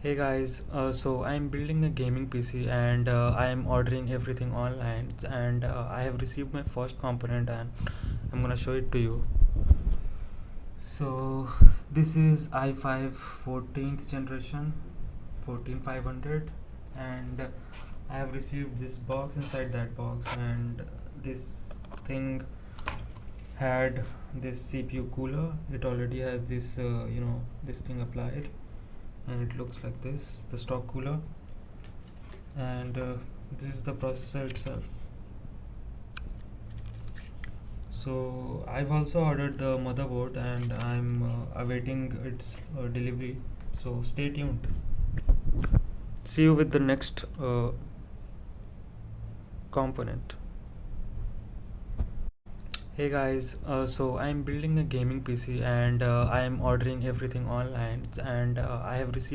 Hey guys, so I'm building a gaming PC and I am ordering everything online and I have received my first component and I'm gonna show it to you. So this is i5 14th generation 14500 and I have received this box. Inside that box and this thing had this CPU cooler. It already has this this thing applied and it looks like this, the stock cooler, and this is the processor itself. So I've also ordered the motherboard and I'm awaiting its delivery, so stay tuned. See you with the next component. Hey guys, so I'm building a gaming PC and I am ordering everything online and I have received